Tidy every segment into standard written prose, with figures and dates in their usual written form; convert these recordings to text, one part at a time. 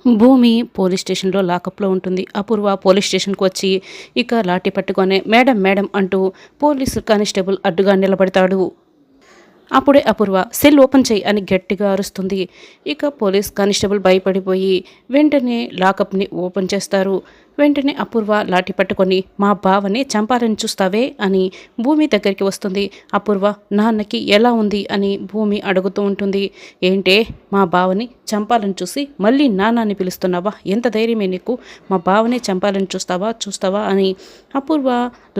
భూమి పోలీస్ స్టేషన్లో లాకప్లో ఉంటుంది. అపూర్వ పోలీస్ స్టేషన్కి వచ్చి ఇక లాఠీ పట్టుకొని మేడం మేడం అంటూ పోలీసు కానిస్టేబుల్ అడ్డుగా నిలబడతాడు. అప్పుడే అపూర్వ సెల్ ఓపెన్ చేయి అని గట్టిగా అరుస్తుంది. ఇక పోలీస్ కానిస్టేబుల్ భయపడిపోయి వెంటనే లాకప్ని ఓపెన్ చేస్తారు. వెంటనే అపూర్వ లాఠీ పట్టుకొని మా బావని చంపాలని చూస్తావే అని భూమి దగ్గరికి వస్తుంది. అపూర్వ నాన్నకి ఎలా ఉంది అని భూమి అడుగుతూ ఉంటుంది. ఏంటే మా బావని చంపాలని చూసి మళ్ళీ నాన్నని పిలుస్తున్నావా? ఎంత ధైర్యమే నీకు? మా బావని చంపాలని చూస్తావా అని అపూర్వ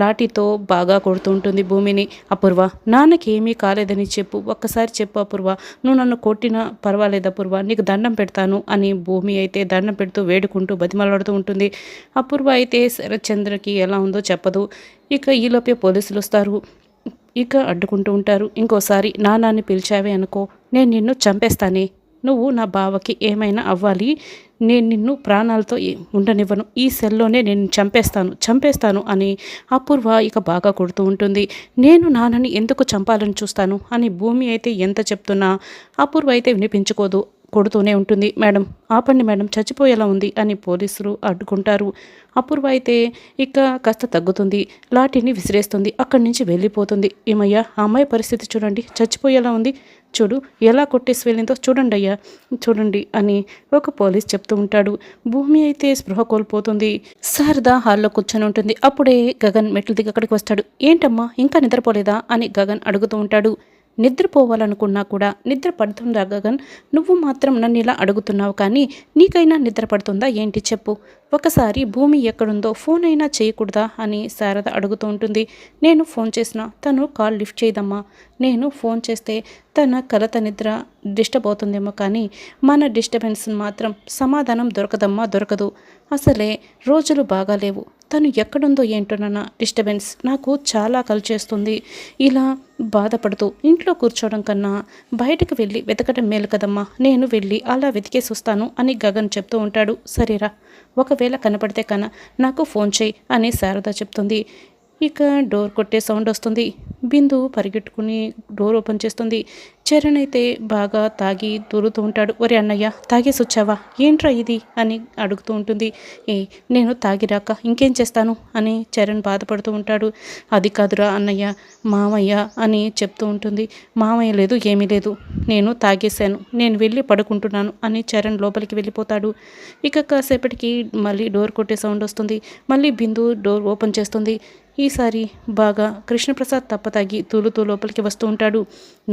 లాఠీతో బాగా కొడుతూ ఉంటుంది భూమిని. అపూర్వ నాన్నకి ఏమీ కాలేదని చెప్పు, ఒక్కసారి చెప్పు అపూర్వ, నువ్వు నన్ను కొట్టినా పర్వాలేదు అపూర్వ, నీకు దండం పెడతాను అని భూమి అయితే దండం పెడుతూ వేడుకుంటూ బతిమలాడుతూ ఉంటుంది. అపూర్వ అయితే శరత్చంద్రకి ఎలా ఉందో చెప్పదు. ఇక ఈలోపే పోలీసులు వస్తారు. ఇక అడ్డుకుంటూ ఉంటారు. ఇంకోసారి నాన్నని పిలిచావే అనుకో, నేను నిన్ను చంపేస్తానే, నువ్వు నా బావకి ఏమైనా అవ్వాలి, నేను నిన్ను ప్రాణాలతో ఉండనివ్వను, ఈ సెల్లోనే నేను చంపేస్తాను అని అపూర్వ ఇక బాగా కొడుతూ ఉంటుంది. నేను నాన్నని ఎందుకు చంపాలని చూస్తాను అని భూమి అయితే ఎంత చెప్తున్నా అపూర్వ అయితే వినిపించుకోదు, కొడుతూనే ఉంటుంది. మేడం ఆపండి మేడం, చచ్చిపోయేలా ఉంది అని పోలీసులు అడ్డుకుంటారు. అపూర్వ అయితే ఇక కాస్త తగ్గుతుంది, లాఠీని విసిరేస్తుంది, అక్కడి నుంచి వెళ్ళిపోతుంది. ఏమయ్యా ఆ అమ్మాయి పరిస్థితి చూడండి, చచ్చిపోయేలా ఉంది, చూడు ఎలా కొట్టేసి వెళ్ళిందో చూడండి అయ్యా, చూడండి అని ఒక పోలీస్ చెప్తూ ఉంటాడు. భూమి అయితే స్పృహ కోల్పోతుంది. శారద హాల్లో కూర్చొని ఉంటుంది. అప్పుడే గగన్ మెట్లు దిగి అక్కడికి వస్తాడు. ఏంటమ్మా ఇంకా నిద్రపోలేదా అని గగన్ అడుగుతూ ఉంటాడు. నిద్రపోవాలనుకున్నా కూడా నిద్ర పడుతుందా గగన్? నువ్వు మాత్రం నన్ను ఇలా అడుగుతున్నావు, కానీ నీకైనా నిద్ర పడుతుందా ఏంటి చెప్పు? ఒకసారి భూమి ఎక్కడుందో ఫోన్ అయినా చేయకూడదా అని శారద అడుగుతూ ఉంటుంది. నేను ఫోన్ చేసినా తను కాల్ లిఫ్ట్ చేయదమ్మా, నేను ఫోన్ చేస్తే తన కలత నిద్ర డిస్టర్బ్ అవుతుందేమో, కానీ మన డిస్టర్బెన్స్ మాత్రం సమాధానం దొరకదు. అసలే రోజులు బాగాలేవు, తను ఎక్కడుందో ఏంటోనన్న డిస్టర్బెన్స్ నాకు చాలా కలిచేస్తుంది. ఇలా బాధపడుతూ ఇంట్లో కూర్చోవడం కన్నా బయటకు వెళ్ళి వెతకడం మేలు కదమ్మా, నేను వెళ్ళి అలా వెతికేసి వస్తాను అని గగన్ చెప్తూ ఉంటాడు. సరేరా, ఒకవేళ కనపడితే నాకు ఫోన్ చేయి అని శారద చెప్తుంది. ఇక డోర్ కొట్టే సౌండ్ వస్తుంది. బిందు పరిగెట్టుకుని డోర్ ఓపెన్ చేస్తుంది. చరణ్ అయితే బాగా తాగి దూరుతూ ఉంటాడు. ఒరే అన్నయ్య, తాగేసి వచ్చావా? ఏంట్రా ఇది అని అడుగుతూ ఉంటుంది. నేను తాగిరాక ఇంకేం చేస్తాను అని చరణ్ బాధపడుతూ ఉంటాడు. అది కాదురా అన్నయ్య, మామయ్య అని చెప్తూ ఉంటుంది. మామయ్య లేదు, ఏమీ లేదు, నేను తాగేశాను, నేను వెళ్ళి పడుకుంటున్నాను అని చరణ్ లోపలికి వెళ్ళిపోతాడు. ఇక కాసేపటికి మళ్ళీ డోర్ కొట్టే సౌండ్ వస్తుంది. మళ్ళీ బిందు డోర్ ఓపెన్ చేస్తుంది. ఈసారి బాగా కృష్ణప్రసాద్ తప్పతాగి తూలుతూ లోపలికి వస్తూ ఉంటాడు.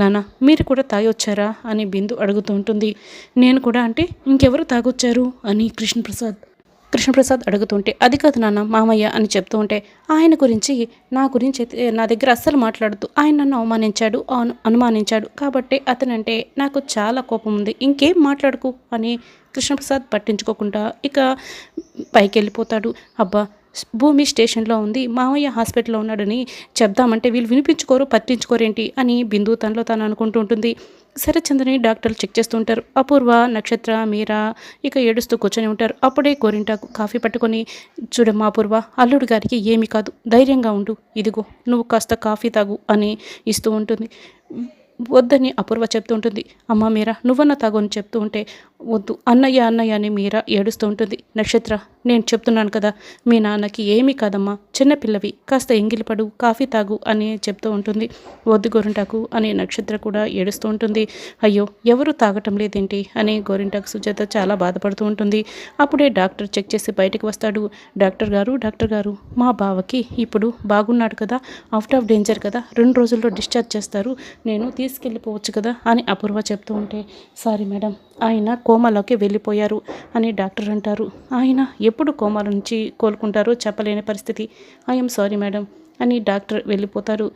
నాన్న మీరు కూడా తాగి వచ్చారా అని బిందు అడుగుతూ ఉంటుంది. నేను కూడా అంటే ఇంకెవరు తాగొచ్చారు అని కృష్ణప్రసాద్ అడుగుతుంటే, అది కాదు నాన్న, మామయ్య అని చెప్తూ ఉంటే, ఆయన గురించి నా గురించి అయితే నా దగ్గర అస్సలు మాట్లాడుతూ ఆయన నన్ను అనుమానించాడు కాబట్టి అతనంటే నాకు చాలా కోపం ఉంది, ఇంకేం మాట్లాడుకు అని కృష్ణప్రసాద్ పట్టించుకోకుండా ఇక పైకి వెళ్ళిపోతాడు. అబ్బా, భూమి స్టేషన్లో ఉంది, మామయ్య హాస్పిటల్లో ఉన్నాడని చెప్దామంటే వీళ్ళు పట్టించుకోరేంటి అని బిందు తనలో తాను అనుకుంటూ ఉంటుంది. శరత్చంద్రని డాక్టర్లు చెక్ చేస్తూ ఉంటారు. అపూర్వ, నక్షత్ర, మీరా ఇక ఏడుస్తూ కూర్చొని ఉంటారు. అప్పుడే గోరింటాకు కాఫీ పట్టుకొని, చూడమ్మా అపూర్వ, అల్లుడు గారికి ఏమీ కాదు, ధైర్యంగా ఉండు, ఇదిగో నువ్వు కాస్త కాఫీ తాగు అని ఇస్తూ ఉంటుంది. వద్దని అపూర్వ చెప్తూ ఉంటుంది. అమ్మ మీరా, నువ్వన్న తాగు అని చెప్తూ ఉంటే, వద్దు అన్నయ్య అని మీరా ఏడుస్తూ ఉంటుంది. నక్షత్ర, నేను చెప్తున్నాను కదా, మీ నాన్నకి ఏమీ కాదమ్మా, చిన్నపిల్లవి, కాస్త ఎంగిలిపడు, కాఫీ తాగు అని చెప్తూ ఉంటుంది. వద్దు గోరింటాకు అని నక్షత్ర కూడా ఏడుస్తూ ఉంటుంది. అయ్యో, ఎవరు తాగటం లేదేంటి అని గోరింటాకు సుజాత చాలా బాధపడుతూ ఉంటుంది. అప్పుడే డాక్టర్ చెక్ చేసి బయటకు వస్తాడు. డాక్టర్ గారు, మా బావకి ఇప్పుడు బాగున్నాడు కదా, అవుట్ ఆఫ్ డేంజర్ కదా, 2 రోజుల్లో డిశ్చార్జ్ చేస్తారు, నేను తీసుకెళ్ళిపోవచ్చు కదా అని అపూర్వ చెప్తూ ఉంటే, సారీ మేడం, ఆయన కోమాలోకి వెళ్ళిపోయారు అని డాక్టర్ అంటారు. ఆయన ఎప్పుడు కోమాల నుంచి కోలుకుంటారో చెప్పలేని పరిస్థితి, ఐఎమ్ సారీ మేడం అని డాక్టర్ వెళ్ళిపోతారు.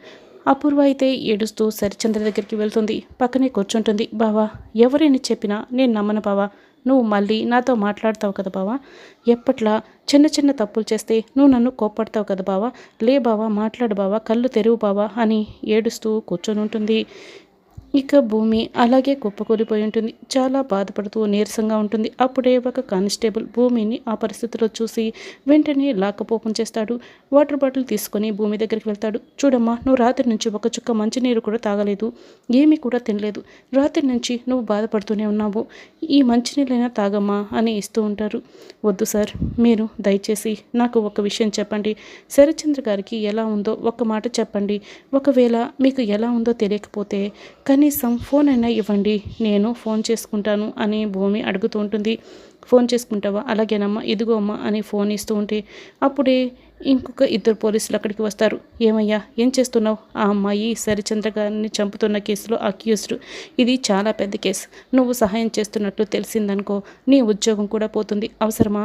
అపూర్వ అయితే ఏడుస్తూ శరత్చంద్ర దగ్గరికి వెళ్తుంది. పక్కనే కూర్చుంటుంది. బావా, ఎవరైనా చెప్పినా నేను నమ్మను బావా, నువ్వు మళ్ళీ నాతో మాట్లాడతావు కదా బావా, ఎప్పట్లా చిన్న చిన్న తప్పులు చేస్తే నువ్వు నన్ను కోప్పడతావు కదా బావా, లే బావా, మాట్లాడు బావా, కళ్ళు తెరువు బావా అని ఏడుస్తూ కూర్చొని ఉంటుంది. ఇక భూమి అలాగే కుప్పకూలిపోయి ఉంటుంది. చాలా బాధపడుతూ నీరసంగా ఉంటుంది. అప్పుడే ఒక కానిస్టేబుల్ భూమిని ఆ పరిస్థితిలో చూసి వెంటనే లాకప్ ఓపెన్ చేస్తాడు. వాటర్ బాటిల్ తీసుకొని భూమి దగ్గరికి వెళ్తాడు. చూడమ్మా, నువ్వు రాత్రి నుంచి ఒక చుక్క మంచినీరు కూడా తాగలేదు, ఏమీ కూడా తినలేదు. రాత్రి నుంచి నువ్వు బాధపడుతూనే ఉన్నావు. ఈ మంచినీళ్ళైనా తాగమ్మా అని ఇస్తూ ఉంటారు. వద్దు సార్, మీరు దయచేసి నాకు ఒక విషయం చెప్పండి. శరత్చంద్ర గారికి ఎలా ఉందో ఒక్క మాట చెప్పండి. ఒకవేళ మీకు ఎలా ఉందో తెలియకపోతే కనీసం ఫోన్ అయినా ఇవ్వండి, నేను ఫోన్ చేసుకుంటాను అని భూమి అడుగుతూ ఉంటుంది. ఫోన్ చేసుకుంటావా? అలాగేనమ్మా, ఇదిగో అమ్మా అని ఫోన్ ఇస్తూ ఉంటే అప్పుడే ఇంకొక ఇద్దరు పోలీసులు అక్కడికి వస్తారు. ఏమయ్యా, ఏం చేస్తున్నావు? ఆ అమ్మాయి శరచంద్ర గారిని చంపుతున్న కేసులో అక్యూజ్డ్. ఇది చాలా పెద్ద కేసు. నువ్వు సహాయం చేస్తున్నట్లు తెలిసిందనుకో, నీ ఉద్యోగం కూడా పోతుంది. అవసరమా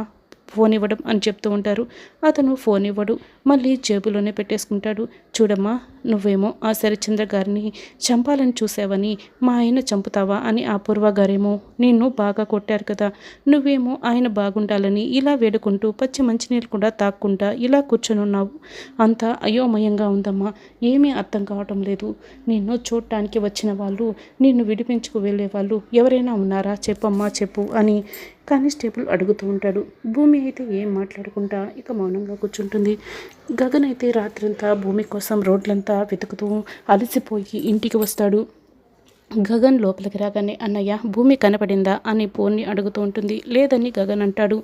ఫోన్ ఇవ్వడం అని చెప్తూ ఉంటారు. అతను ఫోన్ ఇవ్వడు, మళ్ళీ జేబులోనే పెట్టేసుకుంటాడు. చూడమ్మా, నువ్వేమో ఆ శరచంద్ర గారిని చంపాలని చూసావని మా ఆయన చంపుతావా అని అపూర్వ గారేమో నిన్ను బాగా కొట్టారు కదా, నువ్వేమో ఆయన బాగుండాలని ఇలా వేడుకుంటూ పచ్చి మంచినీళ్ళు కూడా తాక్కుంటా ఇలా కూర్చొనున్నావు. అంతా అయోమయంగా ఉందమ్మా, ఏమీ అర్థం కావటం లేదు. నిన్ను చూడటానికి వచ్చిన వాళ్ళు, నిన్ను విడిపించుకు వెళ్ళే వాళ్ళు ఎవరైనా ఉన్నారా? చెప్పమ్మా, చెప్పు అని కానిస్టేబుల్ అడుగుతూ ఉంటాడు. భూమి అయితే ఏం మాట్లాడుకుంటా ఇక మౌనంగా కూర్చుంటుంది. గగన్ అయితే రాత్రంతా భూమి కోసం రోడ్లంతా వెతుకుతూ అలసిపోయి ఇంటికి వస్తాడు. గగన్ లోపలికి రాగానే అన్నయ్య, భూమి కనపడిందా అని పూర్ణి అడుగుతూ ఉంటుంది. లేదని గగన్ అంటాడు.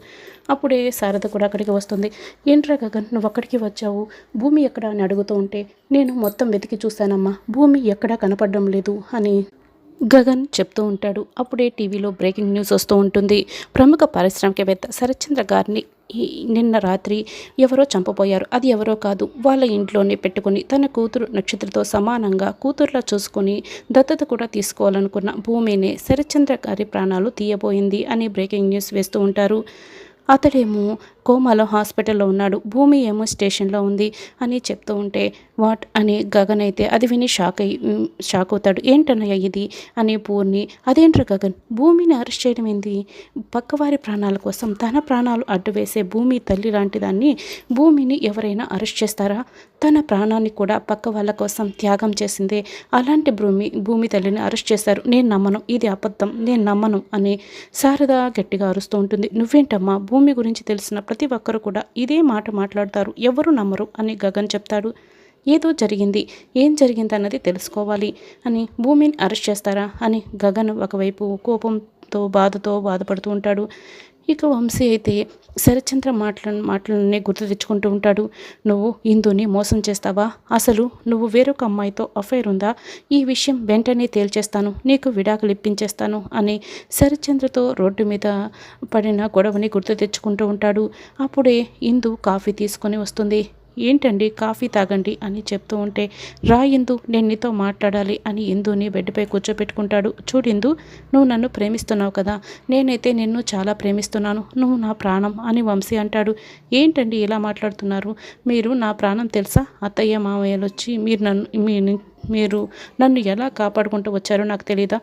అప్పుడే శారద కూడా అక్కడికి వస్తుంది. ఏంట్రా గగన్, నువ్వు అక్కడికి వచ్చావు, భూమి ఎక్కడ అని అడుగుతూ ఉంటే నేను మొత్తం వెతికి చూశానమ్మా, భూమి ఎక్కడా కనపడడం లేదు అని గగన్ చెప్తూ ఉంటాడు. అప్పుడే టీవీలో బ్రేకింగ్ న్యూస్ వస్తూ ఉంటుంది. ప్రముఖ పారిశ్రామికవేత్త శరత్చంద్ర గారిని నిన్న రాత్రి ఎవరో చంపబోయారు. అది ఎవరో కాదు, వాళ్ళ ఇంట్లోనే పెట్టుకుని తన కూతురు నక్షత్రతో సమానంగా కూతురులా చూసుకుని దత్తత కూడా తీసుకోవాలనుకున్న భూమినే శరత్చంద్ర గారి ప్రాణాలు తీయబోయింది అని బ్రేకింగ్ న్యూస్ వేస్తూ ఉంటారు. అతడేమో కోమాలో హాస్పిటల్లో ఉన్నాడు, భూమి ఏమో స్టేషన్లో ఉంది అని చెప్తూ ఉంటే వాట్ అని గగన్ అయితే అది విని షాక్ అవుతాడు. ఏంటన్నయ్య ఇది అని పూర్ణి, అదేంట్రా గగన్, భూమిని అరెస్ట్ చేయడం ఏంది? పక్కవారి ప్రాణాల కోసం తన ప్రాణాలు అడ్డు వేసే భూమి తల్లి లాంటి దాన్ని భూమిని ఎవరైనా అరెస్ట్ చేస్తారా? తన ప్రాణాన్ని కూడా పక్క వాళ్ళ కోసం త్యాగం చేసిందే అలాంటి భూమి తల్లిని అరెస్ట్ చేశారు. నేను నమ్మను, ఇది అబద్ధం, నేను నమ్మను అని శారద గట్టిగా అరుస్తూ ఉంటుంది. నువ్వేంటమ్మా, భూమి గురించి తెలిసిన ప్రతి ఒక్కరు కూడా ఇదే మాట మాట్లాడతారు, ఎవరు నమ్మరు అని గగన్ చెప్తాడు. ఏదో జరిగింది, ఏం జరిగింది అన్నది తెలుసుకోవాలి అని భూమిని అరెస్ట్ చేస్తారా అని గగన్ ఒకవైపు కోపంతో బాధపడుతూ ఉంటాడు. ఇక వంశీ అయితే శరత్చంద్ర మాటలన్నీ గుర్తు తెచ్చుకుంటూ ఉంటాడు. నువ్వు ఇందుని మోసం చేస్తావా? అసలు నువ్వు వేరొక అమ్మాయితో అఫైర్ ఉందా? ఈ విషయం వెంటనే తేల్చేస్తాను, నీకు విడాకులు ఇప్పించేస్తాను అని శరత్చంద్రతో రోడ్డు మీద పడిన గొడవని గుర్తు తెచ్చుకుంటూ ఉంటాడు. అప్పుడే ఇందు కాఫీ తీసుకొని వస్తుంది. ఏంటండి, కాఫీ తాగండి అని చెప్తూ ఉంటే రా ఇందు, నేను నీతో మాట్లాడాలి అని ఇందుని బెడ్పై కూర్చోపెట్టుకుంటాడు. చూడు ఇందు, నువ్వు నన్ను ప్రేమిస్తున్నావు కదా, నేనైతే నిన్ను చాలా ప్రేమిస్తున్నాను, నువ్వు నా ప్రాణం అని వంశీ అంటాడు. ఏంటండి ఇలా మాట్లాడుతున్నారు, మీరు నా ప్రాణం తెలుసా? అత్తయ్య మామయ్యలు వచ్చి మీరు నన్ను ఎలా కాపాడుకుంటూ వచ్చారో నాకు తెలీదా?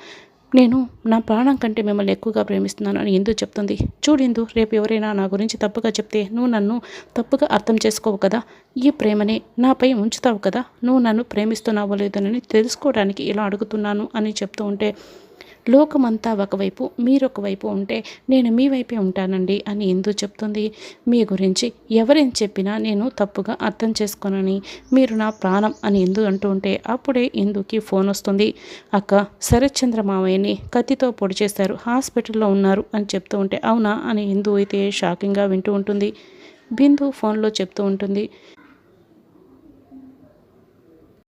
నేను నా ప్రాణం కంటే మిమ్మల్ని ఎక్కువగా ప్రేమిస్తున్నాను అని ఇందు చెప్తుంది. చూడిందు, రేపు ఎవరైనా నా గురించి తప్పుగా చెప్తే నువ్వు నన్ను తప్పుగా అర్థం చేసుకోవు కదా, ఈ ప్రేమని నాపై ఉంచుతావు కదా, నువ్వు నన్ను ప్రేమిస్తున్నావో లేదని తెలుసుకోవడానికి ఇలా అడుగుతున్నాను అని చెప్తూ ఉంటే లోకమంతా ఒకవైపు మీరొక వైపు ఉంటే నేను మీ వైపే ఉంటానండి అని ఇందు చెప్తుంది. మీ గురించి ఎవరేం చెప్పినా నేను తప్పుగా అర్థం చేసుకోనని మీరు నా ప్రాణం అని ఇందు అంటూ ఉంటే అప్పుడే ఇందుకి ఫోన్ వస్తుంది. అక్క, శరత్చంద్ర మావయ్యని కత్తితో పొడి చేశారు, హాస్పిటల్లో ఉన్నారు అని చెప్తూ ఉంటే అవునా అని ఇందు అయితే షాకింగ్గా వింటూ ఉంటుంది. బిందు ఫోన్లో చెప్తూ ఉంటుంది.